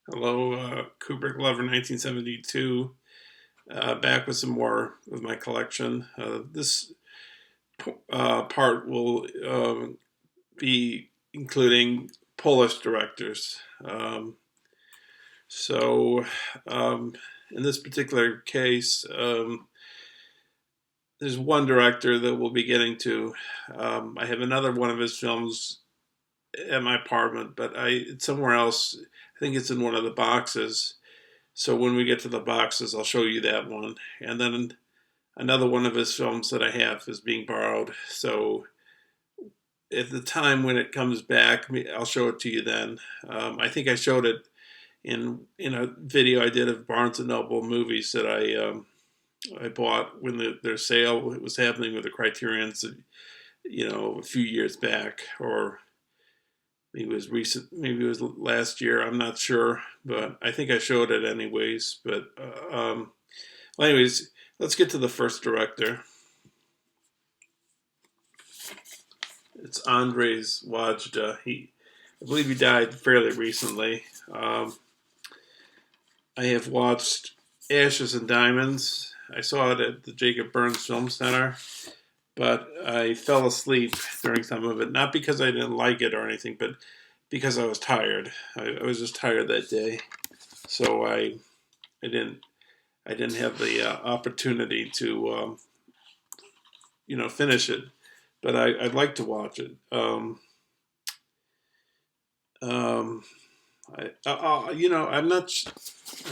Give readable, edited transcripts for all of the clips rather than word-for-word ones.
Hello, Kubrick Lover 1972. Back with some more of my collection. This part will be including Polish directors. So, um, in this particular case, there's one director that we'll be getting to. I have another one of his films at my apartment, but it's somewhere else. I think it's in one of the boxes. So when we get to the boxes, I'll show you that one. And then another one of his films that I have is being borrowed. So at the time when it comes back, I'll show it to you then. I think I showed it in a video I did of Barnes and Noble movies that I bought when their sale was happening with the Criterion's, a few years back, or maybe it was recent, maybe it was last year. I'm not sure, but I think I showed it anyways. But well, anyways, let's get to the first director. It's Andrzej Wajda. I believe he died fairly recently. I have watched Ashes and Diamonds. I saw it at the Jacob Burns Film Center, but I fell asleep during some of it. Not because I didn't like it or anything, but because I was tired. I was just tired that day, so I didn't have the opportunity to finish it. But I'd like to watch it. Um, I'm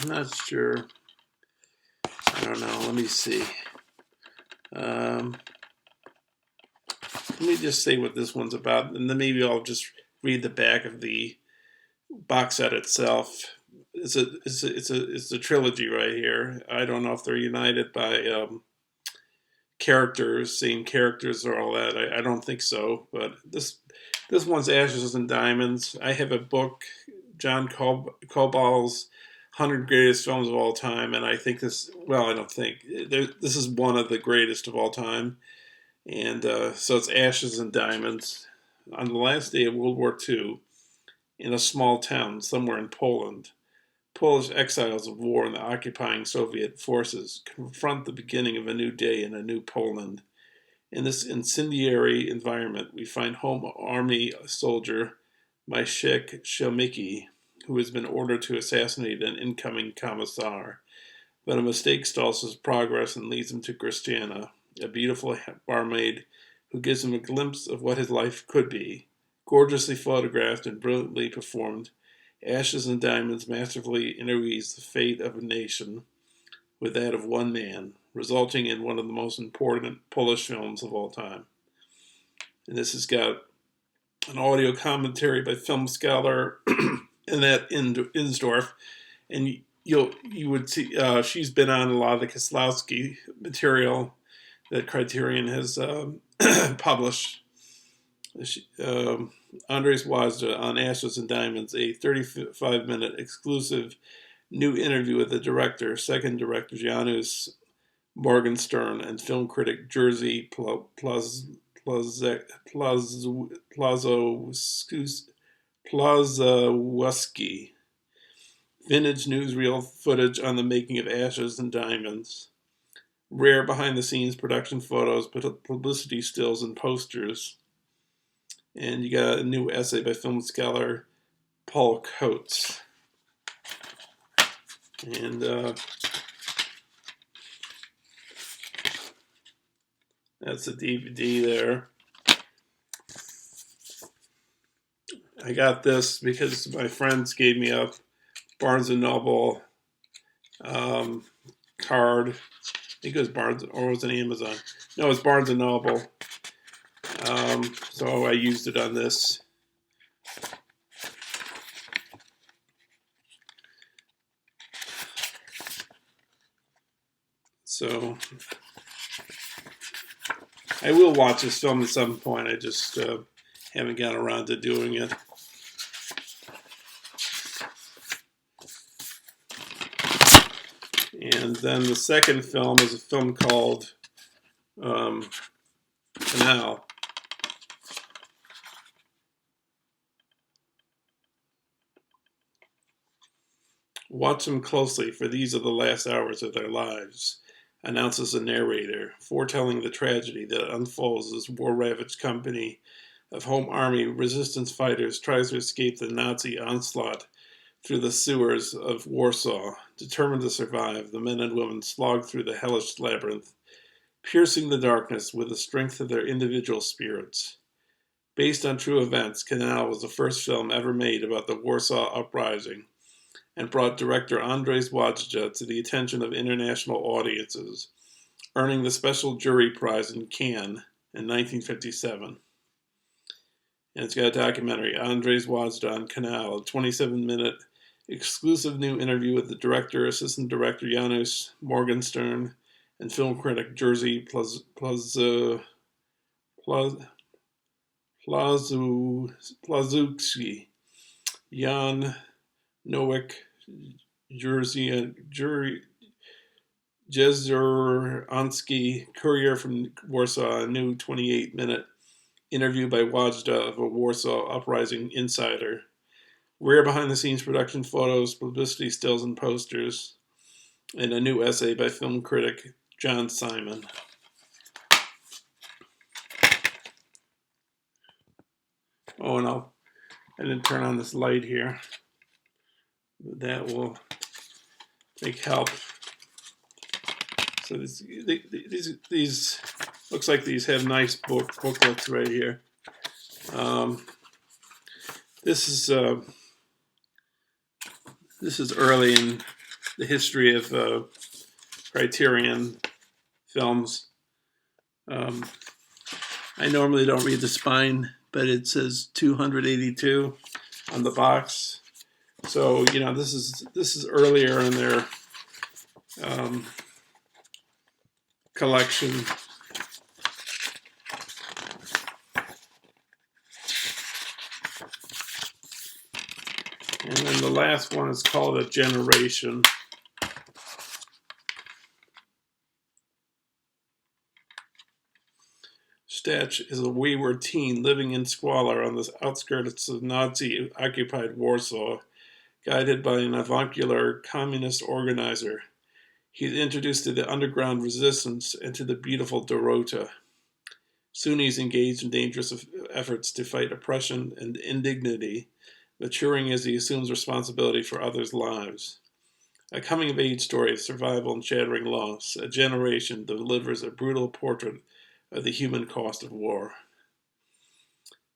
not sure. I don't know. Let me see. Um, Let me just say what this one's about, and then maybe I'll just read the back of the box set itself. It's a trilogy right here. I don't know if they're united by characters, same characters or all that. I don't think so. But this one's Ashes and Diamonds. I have a book, John Cobal's 100 Greatest Films of All Time, and I think this. Well, I don't think this is one of the greatest of all time. And so it's Ashes and Diamonds. On the last day of World War II, in a small town somewhere in Poland, Polish exiles of war and the occupying Soviet forces confront the beginning of a new day in a new Poland. In this incendiary environment, we find Home Army soldier Maciek Szelmicki, who has been ordered to assassinate an incoming commissar. But a mistake stalls his progress and leads him to Christiana, a beautiful barmaid who gives him a glimpse of what his life could be. Gorgeously photographed and brilliantly performed, Ashes and Diamonds masterfully interweaves the fate of a nation with that of one man, resulting in one of the most important Polish films of all time. And this has got an audio commentary by film scholar Annette Insdorf, and you would see she's been on a lot of the Kieslowski material that Criterion has published. Andrzej Wajda on Ashes and Diamonds, a 35-minute exclusive new interview with the director, second director Janusz Morgenstern, and film critic Jerzy Plazowski. Vintage newsreel footage on the making of Ashes and Diamonds. Rare behind-the-scenes production photos, publicity stills, and posters. And you got a new essay by film scholar Paul Coates. And that's a DVD there. I got this because my friends gave me a Barnes & Noble card. I think it was Barnes, or was it Amazon? No, it's Barnes & Noble. So I used it on this. So I will watch this film at some point. I just haven't gotten around to doing it. And then the second film is a film called Canal. Watch them closely, for these are the last hours of their lives, announces the narrator, foretelling the tragedy that unfolds as war-ravaged company of Home Army resistance fighters tries to escape the Nazi onslaught through the sewers of Warsaw. Determined to survive, the men and women slog through the hellish labyrinth, piercing the darkness with the strength of their individual spirits. Based on true events, Canal was the first film ever made about the Warsaw Uprising and brought director Andrzej Wajda to the attention of international audiences, earning the Special Jury Prize in Cannes in 1957. And it's got a documentary, Andrzej Wajda on Canal, a 27-minute exclusive new interview with the director, assistant director Janusz Morgenstern, and film critic Jerzy Plazewski. Jan Nowak, Jezierski, courier from Warsaw, a new 28-minute interview by Wajda of a Warsaw Uprising insider. Rare behind-the-scenes production photos, publicity stills and posters, and a new essay by film critic John Simon. Oh, and I didn't turn on this light here. That will make help. So these looks like these have nice booklets right here. This is early in the history of Criterion films. I normally don't read the spine, but it says 282 on the box. So this is earlier in their collection. And then the last one is called A Generation. Stach is a wayward teen living in squalor on the outskirts of Nazi-occupied Warsaw, guided by an avuncular communist organizer. He is introduced to the underground resistance and to the beautiful Dorota. Soon he's engaged in dangerous efforts to fight oppression and indignity, maturing as he assumes responsibility for others' lives. A coming-of-age story of survival and shattering loss, A Generation delivers a brutal portrait of the human cost of war.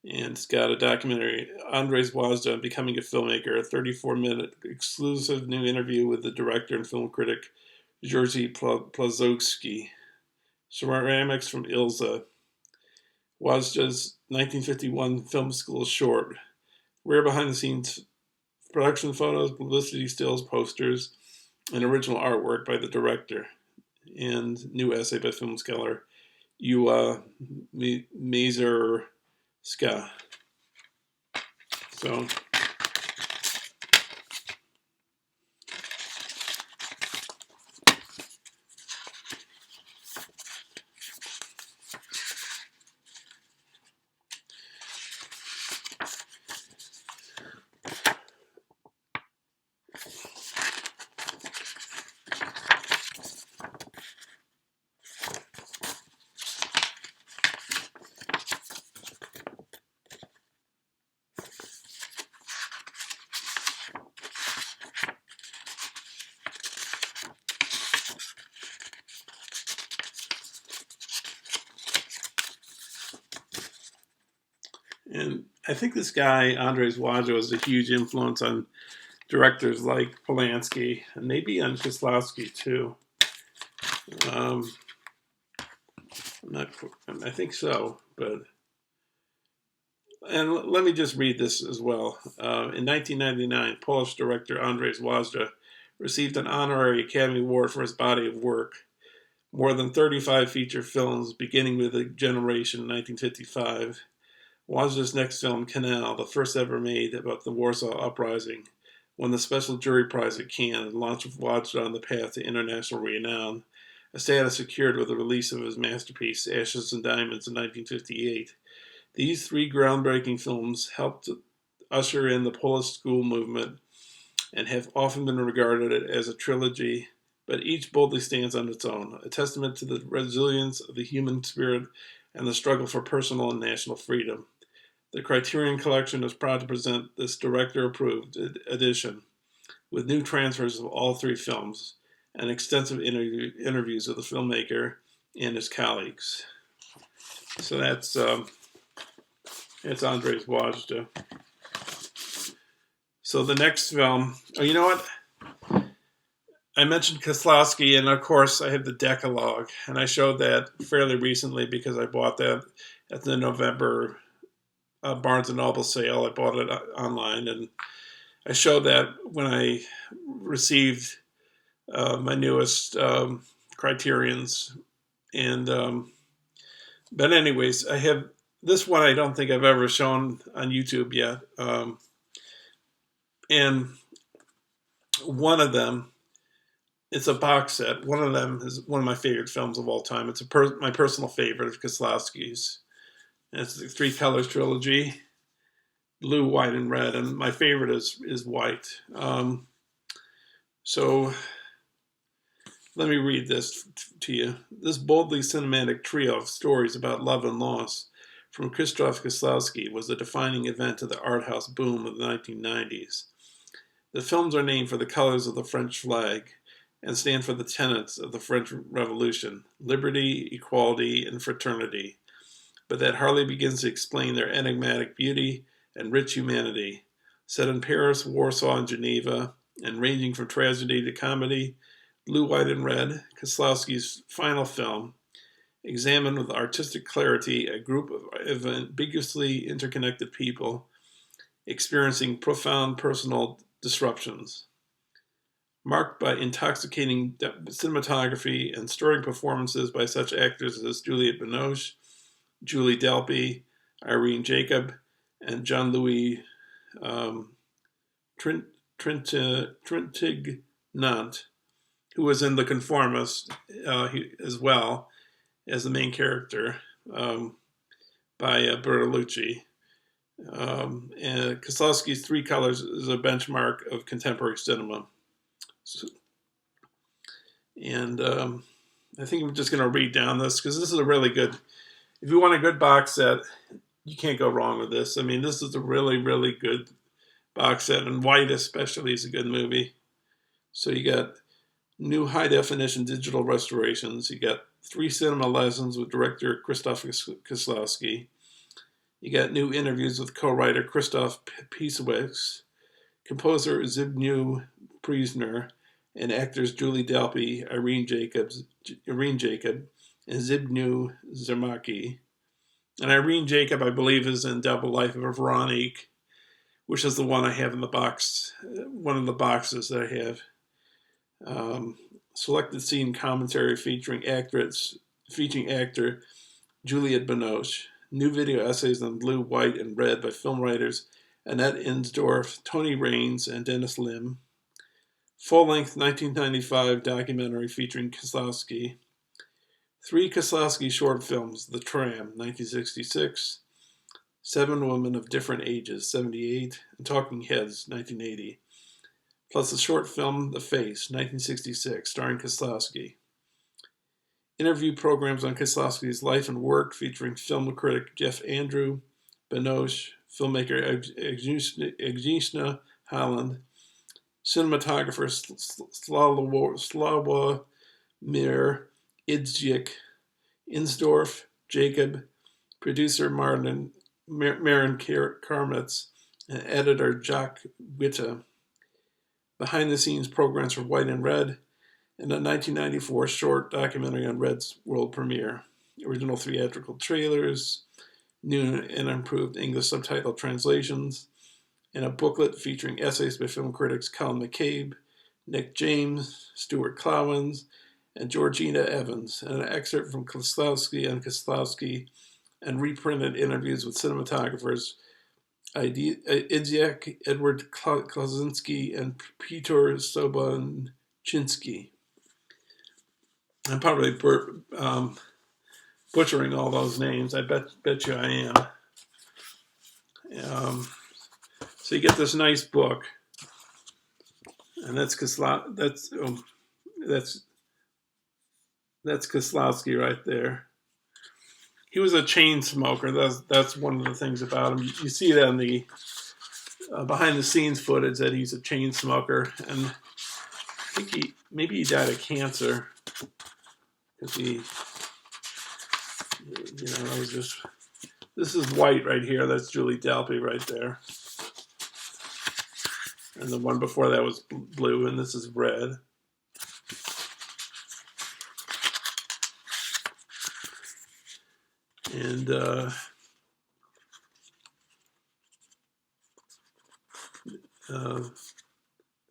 And it's got a documentary, Andrzej Wajda on Becoming a Filmmaker, a 34-minute exclusive new interview with the director and film critic Jerzy Plazowski. Ceramics from Ilza. Wajda's 1951 film school short. Rare behind-the-scenes production photos, publicity stills, posters, and original artwork by the director. And new essay by film scholar Ewa Mazurska. So and I think this guy, Andrzej Wajda, was a huge influence on directors like Polanski, and maybe on Kieslowski too. I think so, but... And let me just read this as well. In 1999, Polish director Andrzej Wajda received an honorary Academy Award for his body of work. More than 35 feature films, beginning with A Generation in 1955. Wajda's next film, Canal, the first ever made about the Warsaw Uprising, won the Special Jury Prize at Cannes and launched Wajda on the path to international renown, a status secured with the release of his masterpiece, Ashes and Diamonds, in 1958. These three groundbreaking films helped usher in the Polish school movement, and have often been regarded as a trilogy, but each boldly stands on its own, a testament to the resilience of the human spirit and the struggle for personal and national freedom. The Criterion Collection is proud to present this director-approved edition with new transfers of all three films and extensive interviews with the filmmaker and his colleagues. So that's Andrzej Wajda. So the next film, you know what? I mentioned Kieslowski, and of course I have the Decalogue, and I showed that fairly recently because I bought that at the November Barnes & Noble sale. I bought it online, and I showed that when I received my newest Criterions. And but anyways, I have this one I don't think I've ever shown on YouTube yet. And one of them, it's a box set. One of them is one of my favorite films of all time. It's my personal favorite of Kieslowski's. And it's the Three Colors trilogy, blue, white, and red. And my favorite is white. So let me read this to you. This boldly cinematic trio of stories about love and loss from Krzysztof Kieslowski was a defining event of the art house boom of the 1990s. The films are named for the colors of the French flag and stand for the tenets of the French Revolution: liberty, equality, and fraternity. But that hardly begins to explain their enigmatic beauty and rich humanity. Set in Paris, Warsaw, and Geneva, and ranging from tragedy to comedy, Blue, White, and Red, Kieslowski's final film, examined with artistic clarity a group of ambiguously interconnected people experiencing profound personal disruptions. Marked by intoxicating cinematography and stirring performances by such actors as Juliette Binoche, Julie Delpy, Irene Jacob, and Jean-Louis Trintignant, who was in The Conformist as well as the main character, by Bertolucci. And Kieslowski's Three Colors is a benchmark of contemporary cinema. And I think I'm just going to read down this because this is a really good, if you want a good box set, you can't go wrong with this. I mean, this is a really, really good box set, and White especially is a good movie. So you got new high-definition digital restorations. You got 3 cinema lessons with director Krzysztof Kieslowski. You got new interviews with co-writer Krzysztof Piesowicz, composer Zbigniew Priesner, and actors Julie Delpy, Irene Jacob, and Zbigniew Zermacki. And Irene Jacob, I believe, is in Double Life of Veronique, which is the one I have in the box, one of the boxes that I have. Selected scene commentary featuring actor Juliette Binoche. New video essays on Blue, White, and Red by film writers Annette Insdorf, Tony Raines, and Dennis Lim. Full-length 1995 documentary featuring Kieslowski. 3 Kieslowski short films: The Tram, 1966, 7 Women of Different Ages, 78, and Talking Heads, 1980. Plus a short film, The Face, 1966, starring Kieslowski. Interview programs on Kieslowski's life and work featuring film critic Jeff Andrew, Binoche, filmmaker Agnieszka Holland, cinematographer Sławomir Idzik, Insdorf, Jacob, producer Marin Karmitz, and editor Jacques Witte. Behind-the-scenes programs for White and Red, and a 1994 short documentary on Red's world premiere. Original theatrical trailers, new and improved English subtitle translations, and a booklet featuring essays by film critics Colin McCabe, Nick James, Stuart Clowens, and Georgina Evans, and an excerpt from Kieslowski and Kieslowski, and reprinted interviews with cinematographers Idzik, Edward Klasinski, and Peter Sobocinski. I'm probably butchering all those names. I bet you I am. So you get this nice book. And that's Kieslowski right there. He was a chain smoker. That's one of the things about him. You see that in the behind the scenes footage that he's a chain smoker, and I think maybe he died of cancer because that was just. This is white right here. That's Julie Delpy right there. And the one before that was blue, and this is red. And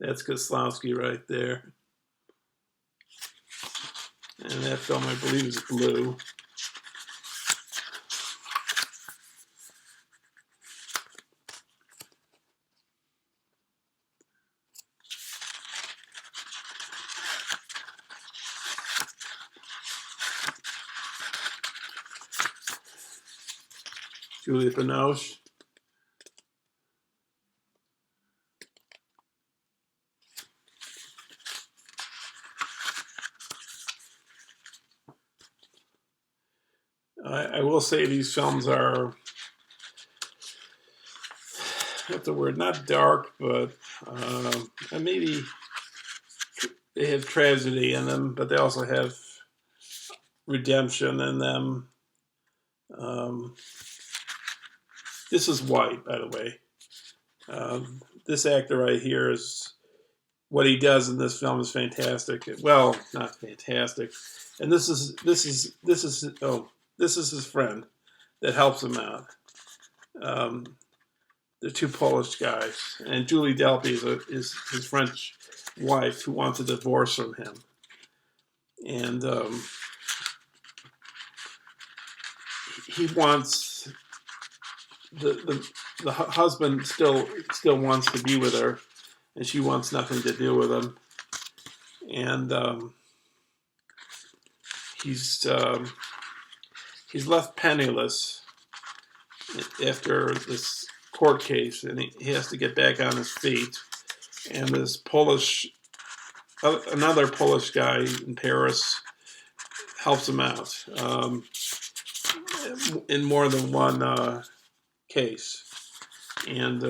that's Kieslowski right there. And that film, I believe, is blue. Juliette Binoche. I will say these films are, what's the word, not dark, but maybe they have tragedy in them, but they also have redemption in them. This is white, by the way. This actor right here is, what he does in this film is fantastic. Well, not fantastic. And this is his friend that helps him out. The two Polish guys, and Julie Delpy is his French wife who wants a divorce from him, and he wants the husband still wants to be with her, and she wants nothing to do with him, and he's left penniless after this court case, and he has to get back on his feet. And this another Polish guy in Paris helps him out in more than one case. And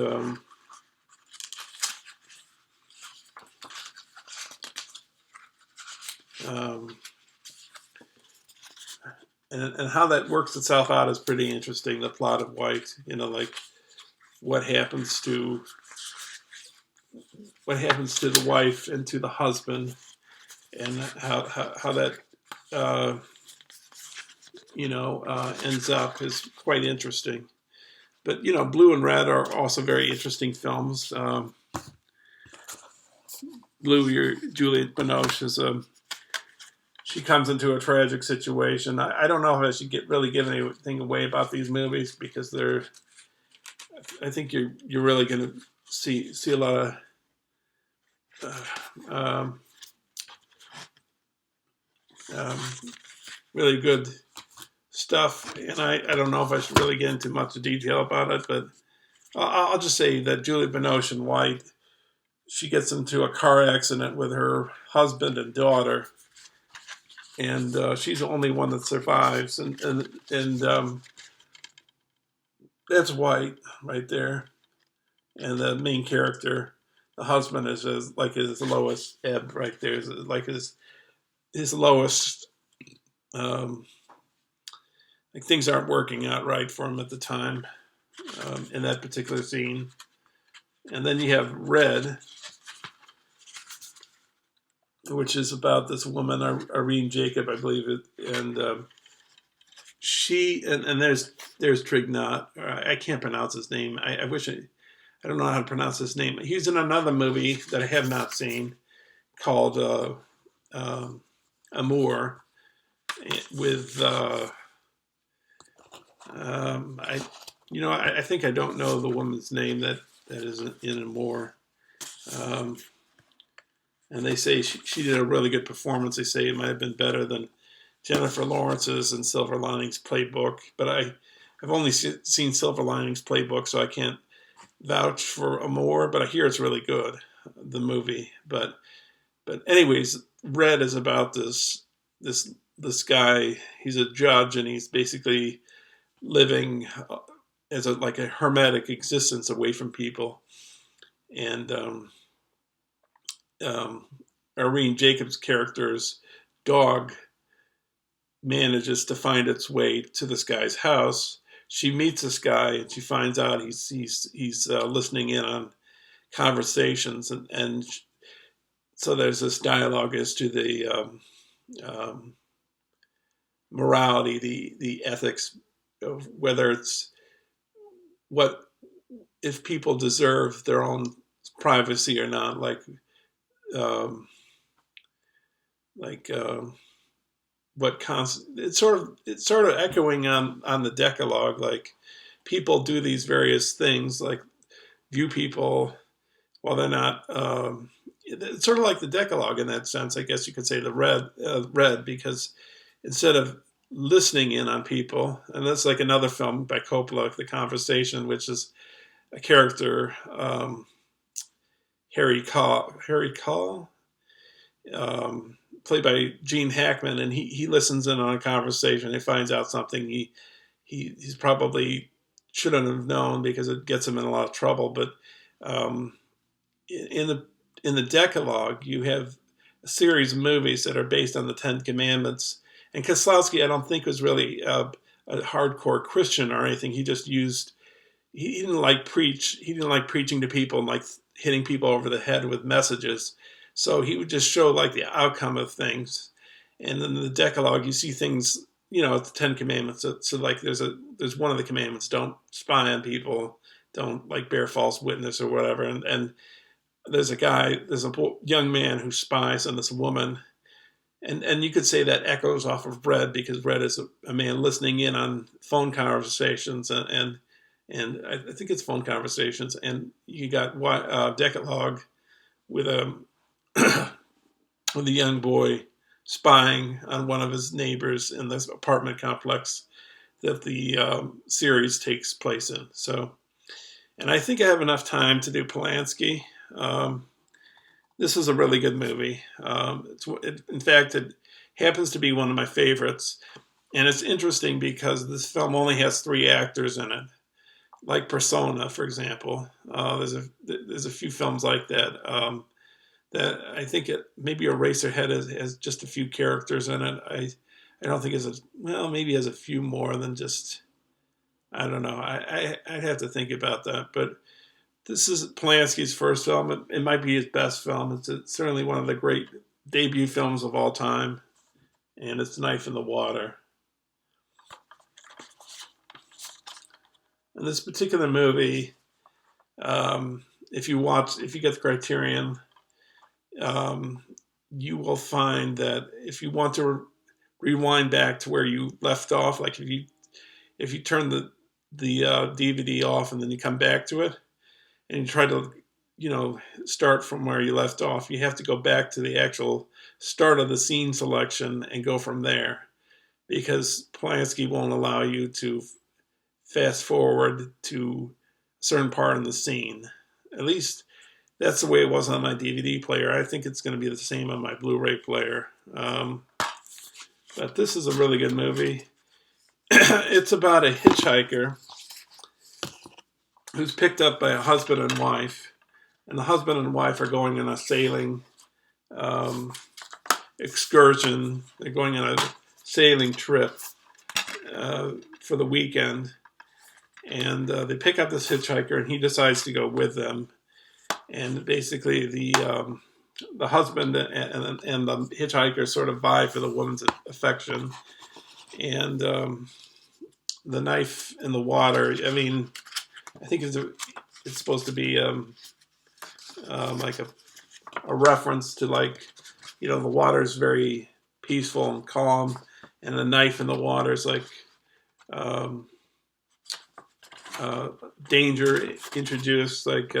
and how that works itself out is pretty interesting. The plot of White, like what happens to the wife and to the husband, and how that ends up is quite interesting. But Blue and Red are also very interesting films. Blue, Juliette Binoche is she comes into a tragic situation. I don't know if I should really give anything away about these movies, because I think you're really going to see a lot of really good stuff, and I don't know if I should really get into much detail about it, but I'll just say that Juliette Binoche in White, she gets into a car accident with her husband and daughter, and she's the only one that survives, and that's White right there, and the main character, the husband, is like his lowest ebb right there, is like his lowest. Like things aren't working out right for him at the time in that particular scene. And then you have Red, which is about this woman, Irene Jacob, I believe it, and she and there's Trignot. I can't pronounce his name. I wish I don't know how to pronounce his name. He's in another movie that I have not seen called Amour with I think I don't know the woman's name that is in Amour. And they say she did a really good performance. They say it might have been better than Jennifer Lawrence's in Silver Linings Playbook. But I've only seen Silver Linings Playbook, so I can't vouch for Amour, but I hear it's really good. the movie. But anyways, Red is about this guy. He's a judge, and he's basically living as like a hermetic existence away from people. And um, Irene Jacobs' character's dog manages to find its way to this guy's house. She meets this guy, and she finds out he's listening in on conversations, and so there's this dialogue as to the um, morality, the ethics of whether it's what if people deserve their own privacy or not, um, like what it's sort of echoing on the Decalogue. Like people do these various things, like view people while they're not. It's sort of like the Decalogue in that sense. I guess you could say the red, because instead of listening in on people, and that's like another film by Coppola, The Conversation, which is a character, Harry Call, played by Gene Hackman, and he listens in on a conversation. He finds out something he's probably shouldn't have known because it gets him in a lot of trouble. But in the Decalogue, you have a series of movies that are based on the Ten Commandments. And Kieslowski, I don't think, was really a hardcore Christian or anything. He just used. He didn't like preach. He didn't like preaching to people and like hitting people over the head with messages. So he would just show like the outcome of things. And in the Decalogue, you see things. It's the Ten Commandments. So like there's one of the commandments: don't spy on people, don't like bear false witness or whatever. And there's a young man who spies on this woman. And you could say that echoes off of Red, because Red is a man listening in on phone conversations and I think it's phone conversations. And you got Decalogue with a with a young boy spying on one of his neighbors in this apartment complex that the series takes place in. So, and I think I have enough time to do Polanski. This is a really good movie. In fact, it happens to be one of my favorites. And it's interesting because this film only has 3 actors in it. Like Persona, for example. There's a few films like that. That I think maybe Eraserhead has just a few characters in it. I don't think maybe has a few more than just, I don't know. I'd have to think about that. But this is Polanski's first film. It might be his best film. It's certainly one of the great debut films of all time. And it's Knife in the Water. And this particular movie, if you get the Criterion, you will find that if you want to rewind back to where you left off, like if you turn the DVD off and then you come back to it, and you try to, start from where you left off, you have to go back to the actual start of the scene selection and go from there, because Polanski won't allow you to fast forward to a certain part in the scene. At least that's the way it was on my DVD player. I think it's going to be the same on my Blu-ray player. But this is a really good movie. It's about a hitchhiker who's picked up by a husband and wife. And the husband and wife are going on a sailing excursion. They're going on a sailing trip for the weekend. And they pick up this hitchhiker, and he decides to go with them. And basically, the husband and the hitchhiker sort of vie for the woman's affection. And the knife in the water. I mean, I think it's supposed to be like a reference to, like, the water is very peaceful and calm, and the knife in the water is like danger introduced, like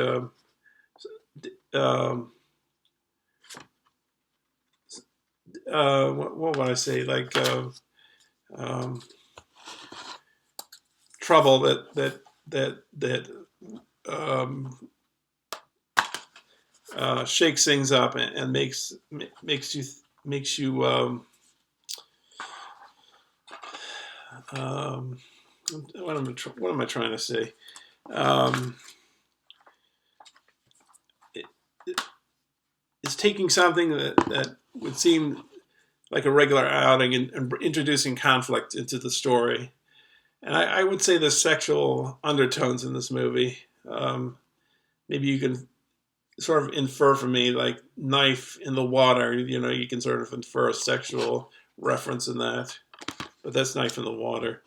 what would I say, like trouble that shakes things up and makes you what am I trying to say? It, it's taking something that would seem like a regular outing and introducing conflict into the story. And I would say there's sexual undertones in this movie. Maybe you can sort of infer from me, like knife in the water, you can sort of infer a sexual reference in that. But that's knife in the water.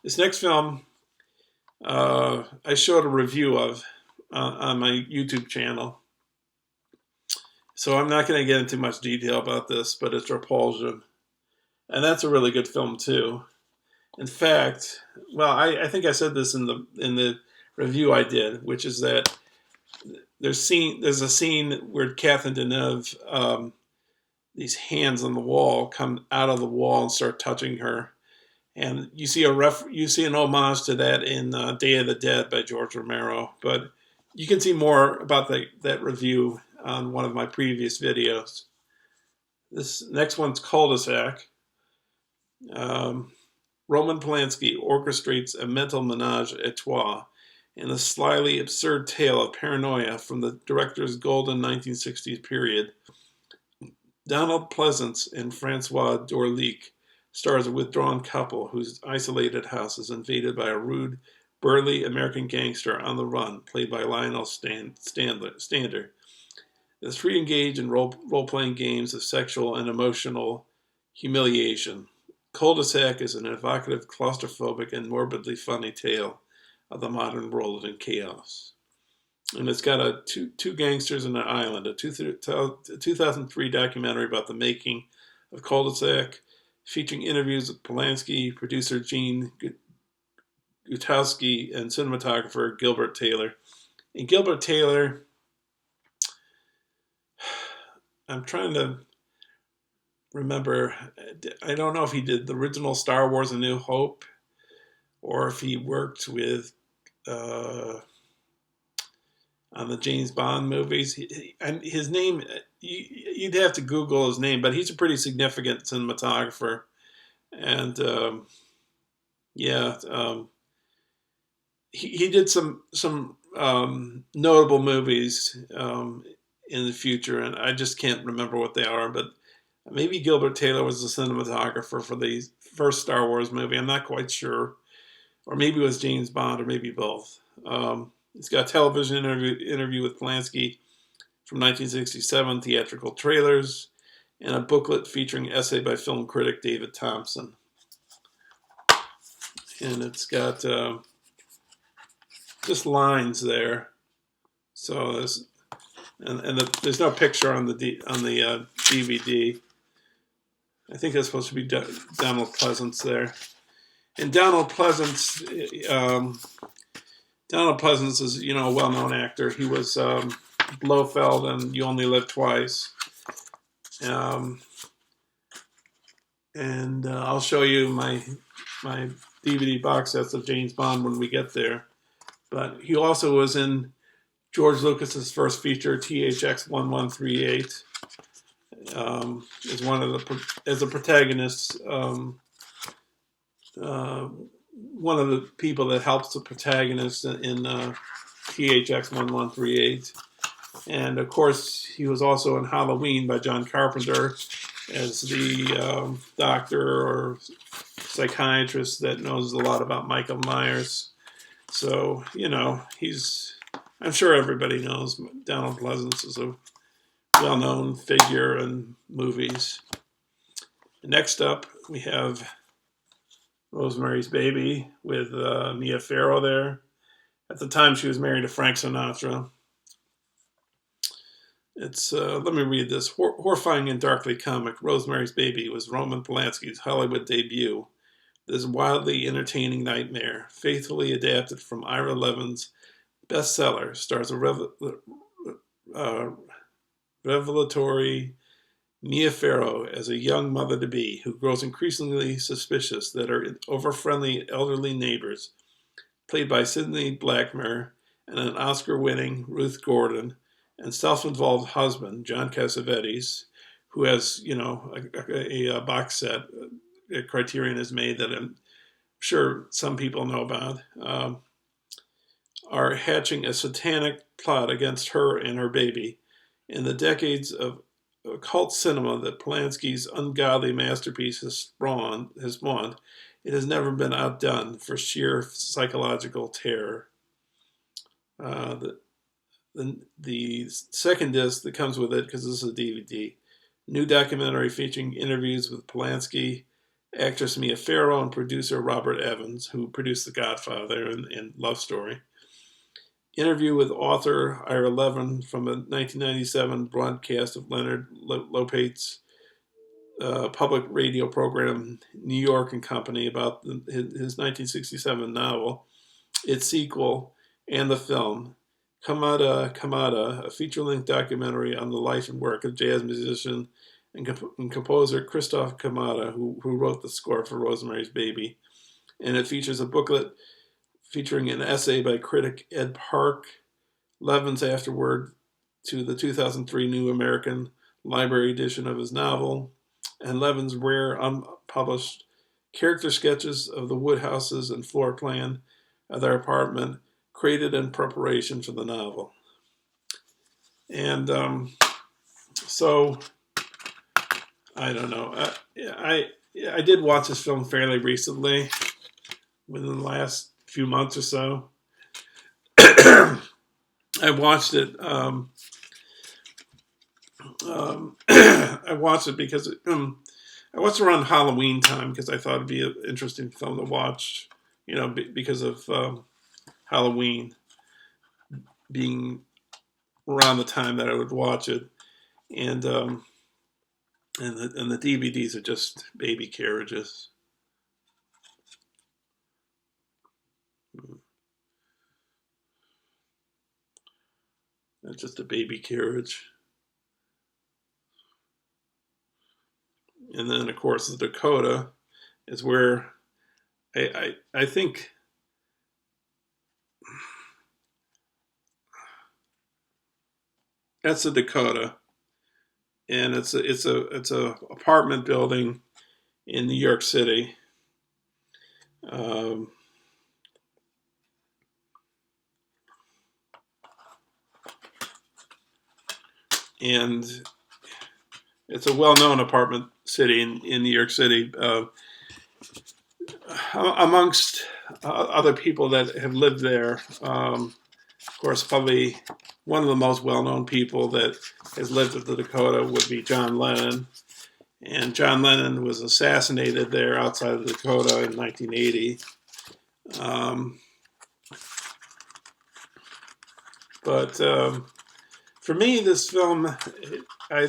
This next film, I showed a review of on my YouTube channel. So I'm not going to get into much detail about this, but it's Repulsion. And that's a really good film too. In fact, well, I think I said this in the review I did, which is that there's a scene where Catherine Deneuve, these hands on the wall come out of the wall and start touching her, and you see an homage to that in Day of the Dead by George Romero. But you can see more about that review on one of my previous videos. This next one's Cul-de-sac. Roman Polanski orchestrates a mental menage a trois in a slyly absurd tale of paranoia from the director's golden 1960s period. Donald Pleasance and Francois Dorleek stars a withdrawn couple whose isolated house is invaded by a rude, burly American gangster on the run, played by Lionel Stander. The three engage in role-playing games of sexual and emotional humiliation. Cul-de-sac is an evocative, claustrophobic, and morbidly funny tale of the modern world in chaos. And it's got two gangsters in an island, a 2003 documentary about the making of Cul-de-sac, featuring interviews with Polanski, producer Gene Gutowski, and cinematographer Gilbert Taylor. And Gilbert Taylor, I'm trying to remember, I don't know if he did the original Star Wars A New Hope, or if he worked with on the James Bond movies. And his name, you'd have to Google his name, but he's a pretty significant cinematographer. And he did some notable movies in the future, and I just can't remember what they are, but maybe Gilbert Taylor was the cinematographer for the first Star Wars movie. I'm not quite sure. Or maybe it was James Bond, or maybe both. It's got a television interview with Polanski from 1967, theatrical trailers, and a booklet featuring essay by film critic David Thompson. And it's got just lines there. So there's no picture on the DVD. I think that's supposed to be Donald Pleasance there. And Donald Pleasance is, a well-known actor. He was Blofeld in You Only Live Twice. And I'll show you my DVD box sets of James Bond when we get there. But he also was in George Lucas's first feature, THX 1138, as a protagonist. One of the people that helps the protagonist in THX 1138. And of course, he was also in Halloween by John Carpenter as the doctor or psychiatrist that knows a lot about Michael Myers. So, I'm sure everybody knows Donald Pleasance is a well-known figure in movies. Next up, we have Rosemary's Baby with Mia Farrow there. At the time, she was married to Frank Sinatra. It's, let me read this. Horrifying and darkly comic, Rosemary's Baby was Roman Polanski's Hollywood debut. This wildly entertaining nightmare, faithfully adapted from Ira Levin's bestseller, stars a revelatory Mia Farrow as a young mother-to-be who grows increasingly suspicious that her over-friendly elderly neighbors, played by Sidney Blackmer and an Oscar-winning Ruth Gordon, and self-involved husband, John Cassavetes, who has, a box set Criterion has made that I'm sure some people know about, are hatching a satanic plot against her and her baby. In the decades of occult cinema that Polanski's ungodly masterpiece has spawned, it has never been outdone for sheer psychological terror. The second disc that comes with it, because this is a DVD, new documentary featuring interviews with Polanski, actress Mia Farrow, and producer Robert Evans, who produced The Godfather and Love Story. Interview with author Ira Levin from a 1997 broadcast of Leonard Lopate's public radio program, New York and Company, about his 1967 novel, its sequel, and the film, Kamada, a feature-length documentary on the life and work of jazz musician and composer Christoph Kamada, who wrote the score for Rosemary's Baby. And it features a booklet featuring an essay by critic Ed Park, Levin's afterword to the 2003 New American Library edition of his novel, and Levin's rare unpublished character sketches of the woodhouses and floor plan of their apartment created in preparation for the novel. And so, I don't know. I did watch this film fairly recently, within the last few months or so. I watched it. I watched it because I watched it around Halloween time because I thought it'd be an interesting film to watch. Because of Halloween being around the time that I would watch it, and the DVDs are just baby carriages. It's just a baby carriage. And then, of course, the Dakota is where I think that's the Dakota, and it's a apartment building in New York City. And it's a well-known apartment city in New York City. Amongst other people that have lived there, of course, probably one of the most well-known people that has lived at the Dakota would be John Lennon. And John Lennon was assassinated there outside of the Dakota in 1980. But for me, this film, I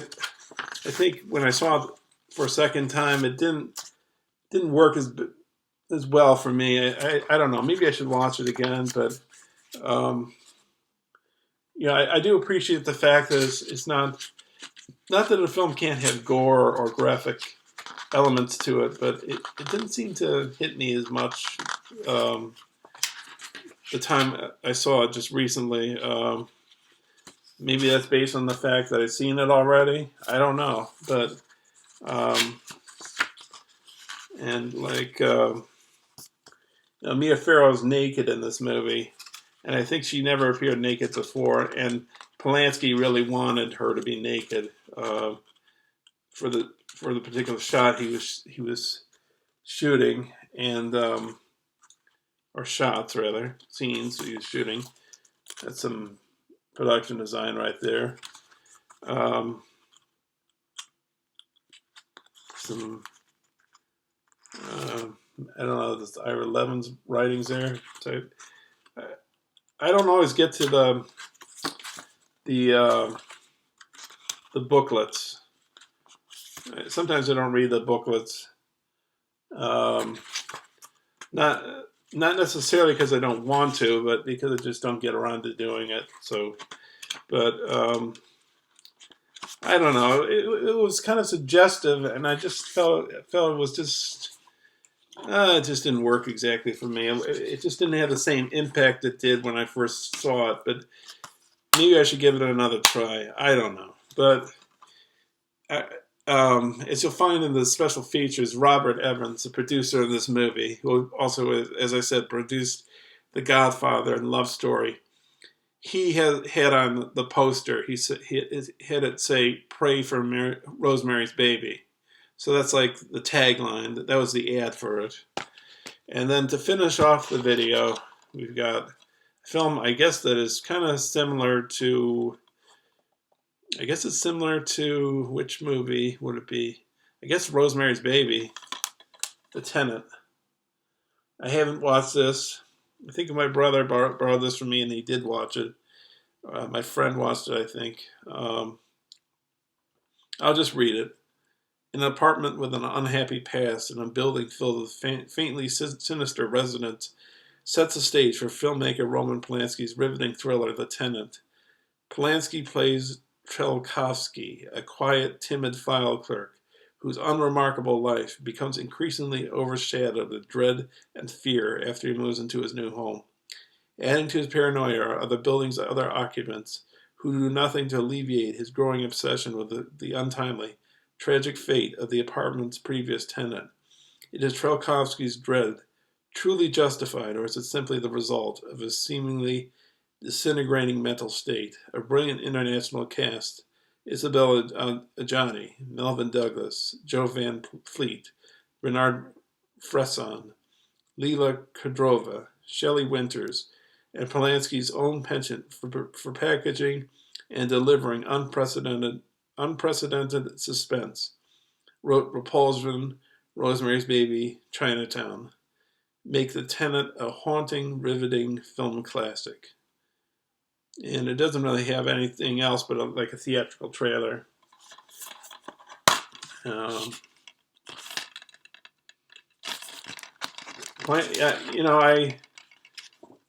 think when I saw it for a second time, it didn't work as well for me. I don't know. Maybe I should watch it again, but I do appreciate the fact that it's not that a film can't have gore or graphic elements to it, but it didn't seem to hit me as much the time I saw it just recently. Maybe that's based on the fact that I've seen it already. I don't know, but and like Mia Farrow's naked in this movie, and I think she never appeared naked before. And Polanski really wanted her to be naked for the particular shot he was shooting, and or shots rather, scenes he was shooting. That's some production design right there. Some I don't know, this Ira Levin's writings there. So I don't always get to the booklets. Sometimes I don't read the booklets. Not necessarily because I don't want to, but because I just don't get around to doing it. So, but I don't know. It was kind of suggestive, and I just felt it was just. It just didn't work exactly for me. It just didn't have the same impact it did when I first saw it. But maybe I should give it another try. I don't know. But as you'll find in the special features, Robert Evans, the producer of this movie, who also, as I said, produced The Godfather and Love Story, he had on the poster, he had it say, "Pray for Rosemary's Baby." So that's like the tagline. That was the ad for it. And then to finish off the video, we've got a film, I guess, that is kind of similar to, I guess it's similar to, which movie would it be? I guess Rosemary's Baby, The Tenant. I haven't watched this. I think my brother borrowed this from me, and he did watch it. My friend watched it, I think. I'll just read it. In an apartment with an unhappy past and a building filled with faintly sinister residents sets the stage for filmmaker Roman Polanski's riveting thriller, The Tenant. Polanski plays Trelkovsky, a quiet, timid file clerk whose unremarkable life becomes increasingly overshadowed with dread and fear after he moves into his new home. Adding to his paranoia are the building's other occupants who do nothing to alleviate his growing obsession with the untimely, tragic fate of the apartment's previous tenant. It is Trelkovsky's dread truly justified, or is it simply the result of his seemingly disintegrating mental state? A brilliant international cast: Isabella Adjani, Melvyn Douglas, Joe Van Fleet, Bernard Fresson, Lila Kudrova, Shelley Winters, and Polanski's own penchant for packaging and delivering unprecedented suspense, wrote Repulsion, Rosemary's Baby, Chinatown, make The Tenant a haunting, riveting film classic. And it doesn't really have anything else but like a theatrical trailer.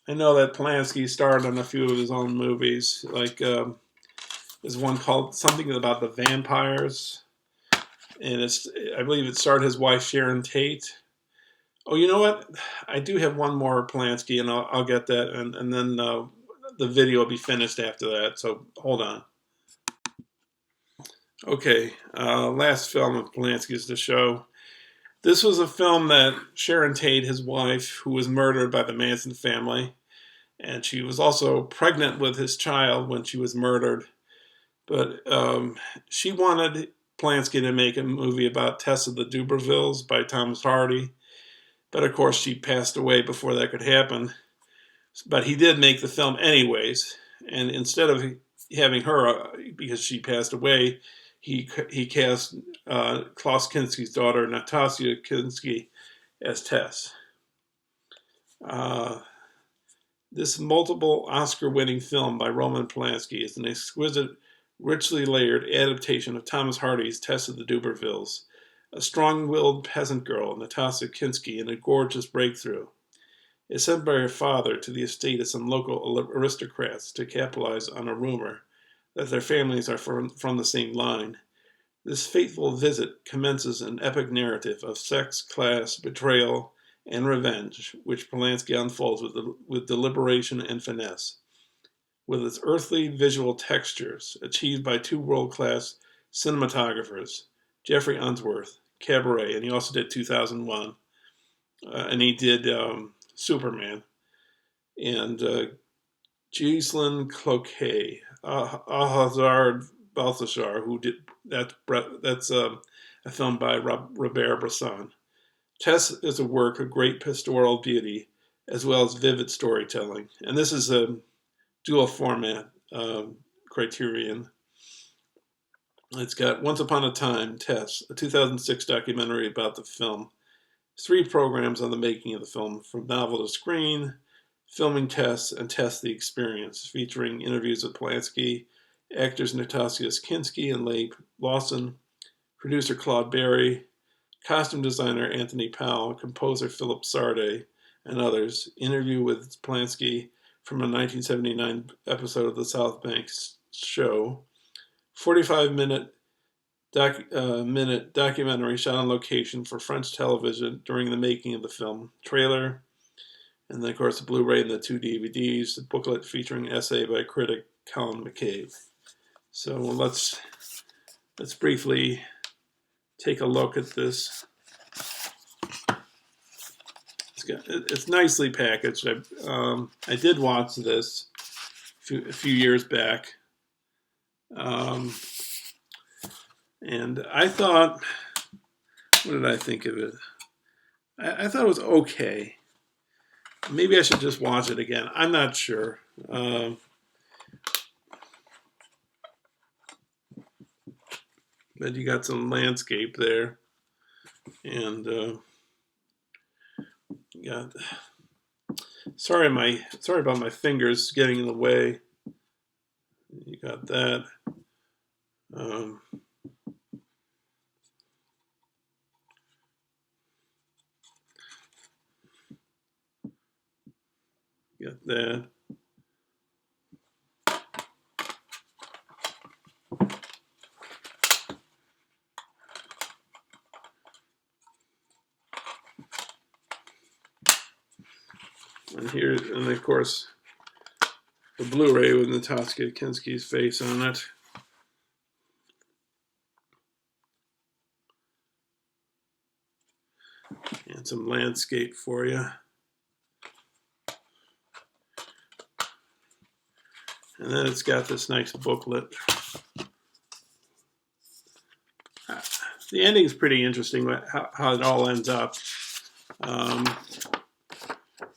I know that Polanski starred in a few of his own movies. Like there's one called something about the vampires, and I believe it starred his wife Sharon Tate. Oh, you know what? I do have one more Polanski, and I'll get that, and then the video will be finished after that. So hold on. Okay, last film of Polanski's to show. This was a film that Sharon Tate, his wife, who was murdered by the Manson family, and she was also pregnant with his child when she was murdered. But she wanted Polanski to make a movie about Tess of the Dubervilles by Thomas Hardy. But of course, she passed away before that could happen. But he did make the film anyways. And instead of having her, because she passed away, he cast Klaus Kinski's daughter, Natasha Kinski, as Tess. This multiple Oscar-winning film by Roman Polanski is an exquisite, richly layered adaptation of Thomas Hardy's Tess of the Dubervilles, a strong-willed peasant girl, Natasha Kinski, in a gorgeous breakthrough, is sent by her father to the estate of some local aristocrats to capitalize on a rumor that their families are from the same line. This fateful visit commences an epic narrative of sex, class, betrayal, and revenge, which Polanski unfolds with deliberation and finesse. With its earthly visual textures, achieved by two world-class cinematographers, Jeffrey Unsworth, Cabaret, and he also did 2001, and he did Superman, and Ghislaine Cloquet, Ahazard Balthazar, who did that's a film by Robert Bresson. Tess is a work of great pastoral beauty as well as vivid storytelling, and this is a dual format criterion. It's got Once Upon a Time, Tess, a 2006 documentary about the film, 3 programs on the making of the film, from novel to screen, filming Tess, and Tess the Experience, featuring interviews with Polanski, actors Natasha Kinski and Leigh Lawson, producer Claude Berry, costume designer Anthony Powell, composer Philip Sarde, and others. Interview with Polanski from a 1979 episode of the South Bank show. 45-minute documentary shot on location for French television during the making of the film. Trailer, and then of course the Blu-ray and the 2 DVDs. The booklet featuring essay by critic Colin McCabe. So let's briefly take a look at this. It's nicely packaged. I did watch this a few years back, and I thought, what did I think of it? I thought it was okay. Maybe I should just watch it again. I'm not sure. But you got some landscape there, and you got. Sorry about my fingers getting in the way. You got that. Got that. And of course, the Blu-ray with Natasha Kinski's face on it. And some landscape for you. And then it's got this nice booklet. The ending's pretty interesting, how it all ends up.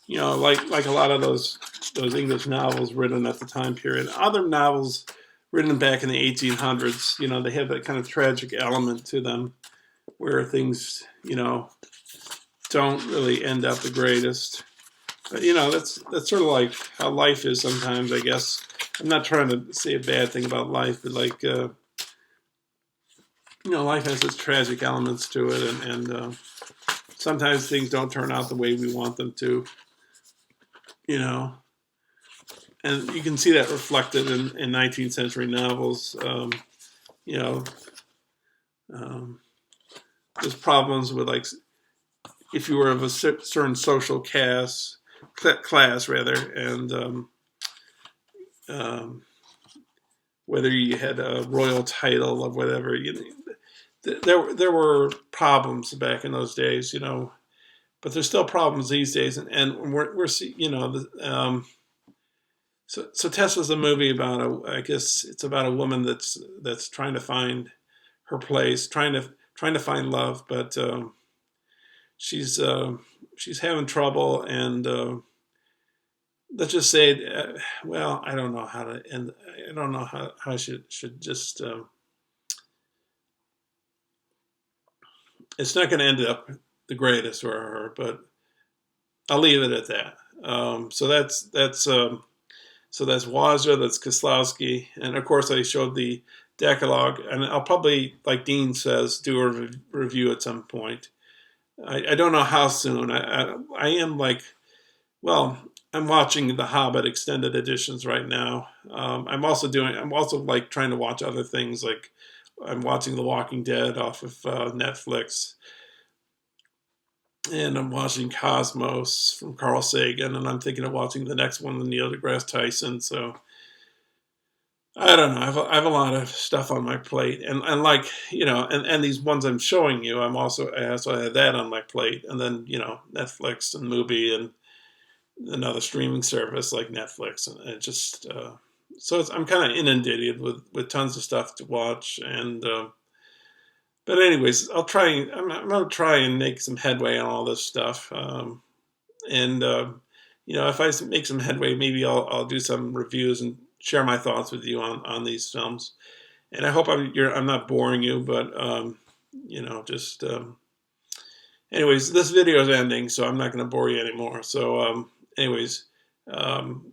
You know, like a lot of those English novels written at the time period. Other novels written back in the 1800s, you know, they have that kind of tragic element to them where things, you know, don't really end up the greatest. But, you know, that's sort of like how life is sometimes, I guess. I'm not trying to say a bad thing about life, but like, you know, life has its tragic elements to it, and sometimes things don't turn out the way we want them to. You know, and you can see that reflected in 19th century novels. You know, there's problems with, like, if you were of a certain social class rather, and whether you had a royal title or whatever, you know, there were problems back in those days, you know. But there's still problems these days, and we're you know, so Tesla's a movie about I guess it's about a woman that's trying to find her place, trying to find love, but she's having trouble, and let's just say, well, I don't know how to end. I don't know how I should just. It's not going to end up the greatest for her, but I'll leave it at that. So that's Wajda, that's Kieslowski, and of course I showed the Decalogue, and I'll probably, like Dean says, do a review at some point. I don't know how soon. I am like, well, I'm watching the Hobbit extended editions right now. I'm also like trying to watch other things, like I'm watching The Walking Dead off of Netflix. And I'm watching Cosmos from Carl Sagan, and I'm thinking of watching the next one with Neil deGrasse Tyson. So I don't know. I have a lot of stuff on my plate, and like, you know, and these ones I'm showing you, I also have that on my plate, and then, you know, Netflix and Mubi and another streaming service like Netflix, and it just so I'm kind of inundated with tons of stuff to watch, and. But anyways, I'm going to try and make some headway on all this stuff. And you know, if I make some headway, maybe I'll do some reviews and share my thoughts with you on these films. And I hope I'm not boring you, but you know, just anyways, this video is ending, so I'm not going to bore you anymore. So anyways, the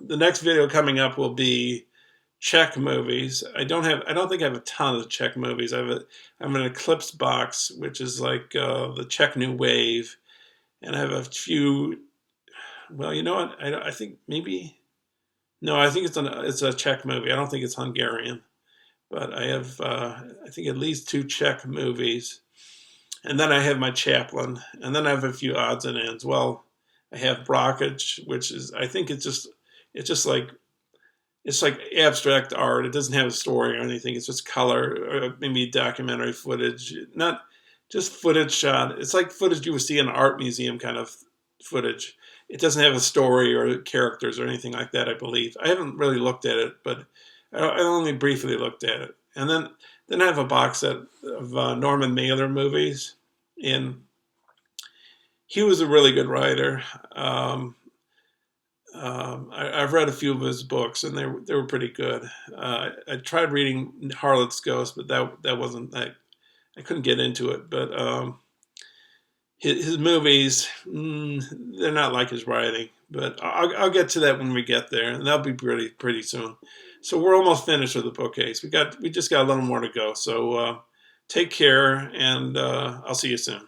next video coming up will be Czech movies. I don't think I have a ton of Czech movies. I have an Eclipse box, which is like the Czech New Wave, and I have a few. Well, you know what? I think maybe no. I think it's a Czech movie. I don't think it's Hungarian, but I have I think at least 2 Czech movies, and then I have my Chaplin, and then I have a few odds and ends. Well, I have Brockage, which is, I think it's just like, it's like abstract art. It doesn't have a story or anything. It's just color, or maybe documentary footage, not just footage shot. It's like footage you would see in an art museum kind of footage. It doesn't have a story or characters or anything like that, I believe. I haven't really looked at it, but I only briefly looked at it. And then I have a box set of Norman Mailer movies. And he was a really good writer. I've read a few of his books, and they were pretty good. I tried reading Harlot's Ghost, but that wasn't, I couldn't get into it. But his movies, they're not like his writing. But I'll get to that when we get there, and that'll be pretty soon. So we're almost finished with the bookcase. We just got a little more to go. So take care, and I'll see you soon.